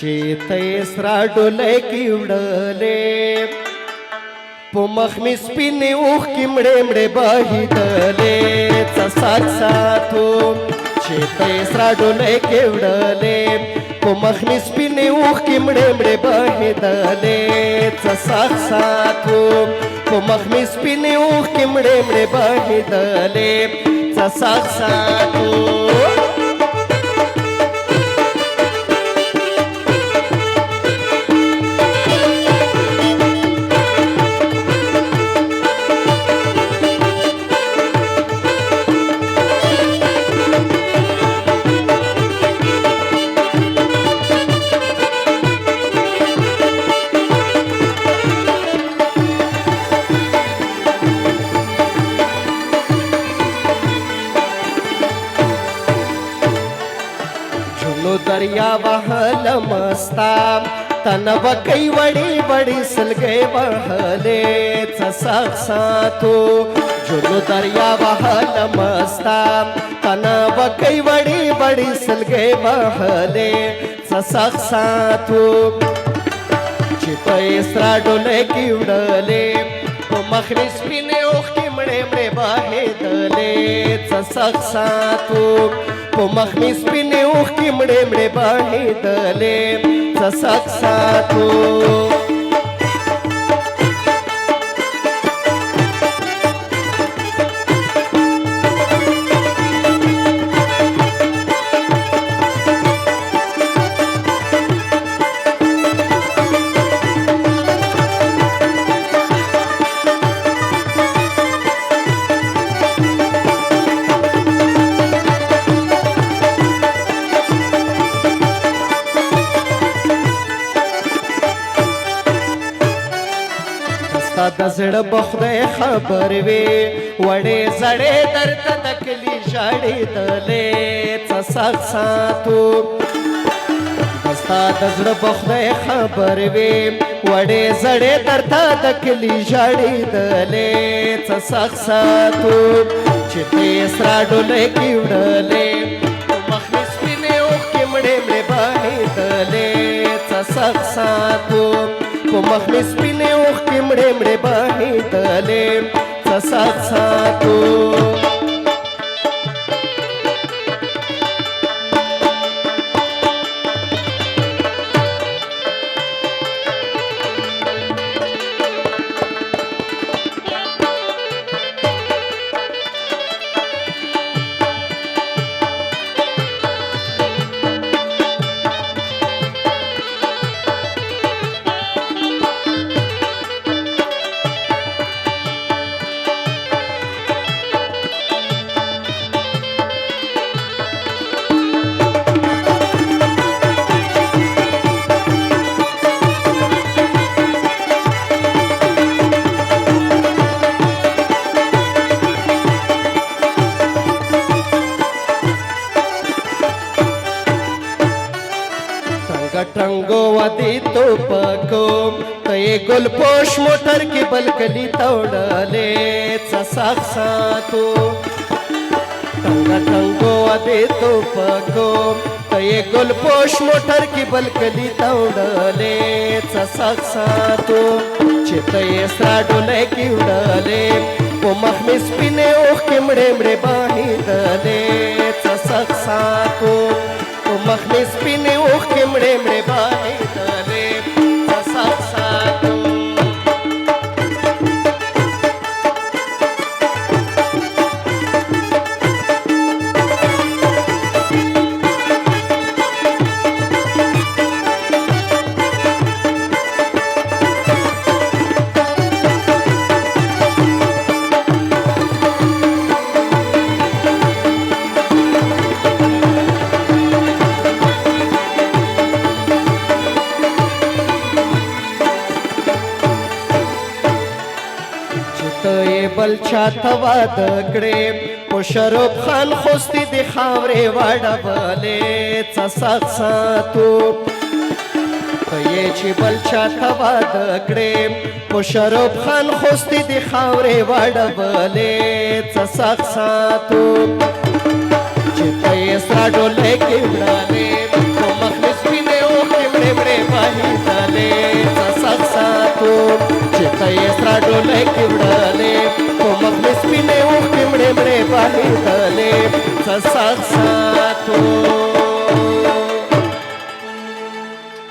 چې ته یې سره ډولۍ کې وړلې په مخ مې سپینې اوښکې مړې مړې بهېدلې څڅک ساتو چې ته یې سره ډولۍ کې وړلې په مخ مې سپینې اوښکې مړې مړې بهېدلې څڅک ساتو په مخ مې سپینې اوښکې مړې مړې بهېدلې څڅک ساتو دریا وهل مستا تنب کئی وڑی وڑی سلگے وہلے څڅک ساتو جنو دریا وهل مستا تنب کئی وڑی وڑی سلگے وہلے څڅک ساتو چې ته یې سره ډولۍ کې وړلې په مخ مې سپینې اوښکې مړې مړې بهېدلې څڅک ساتو په مخ مې سپینې اوښکې مړې مړې بهېدلې څڅک ساتو د زړه به خدای خبر وي وړې زړې درته د کلي ژړېدلې څڅک ساتو ستا د زړه به خدای خبر وي وړې زړې درته د کلي ژړېدلې څڅک ساتو چې ته یې سره ډولۍ کې وړلې په مخ مې سپینې اوښکې مړې مړې بهېدلې څڅک ساتو په مخ مې سپینې اوښکې مړې مړې بهېدلې څڅک ساتو ټنګو ودی تو پکو ته یې ګل پوش موټر کې بل کلي ته وړلې څڅک ساتو ټنګو ودی تو پکو ته یې ګل پوش موټر کې بل کلي ته وړلې څڅک ساتو چې ته یې سره ډولۍ کې وړلې په مخ مې سپینې اوښکې مړې مړې بهېدلې څڅک ساتو په مخ مې سپینې اوښکې مړې مړې بهېدلې څڅک ساتو بل چاته واده کړې په شروب خان خوستې د خاورې واړولې څڅک ساتو ته یې چې بل چاته واده کړې په شروب خان خوستې د خاورې واړولې څڅک ساتو چې ته یې سره ډولۍ کې وړلې په مخ مې سپینې اوښکې مړې مړې بهېدلې څه سخت ساتو چې ته یې سره ډولۍ کې وړلې په مخ مې سپینې اوښکې مړې بهېدلې څه سخت ساتو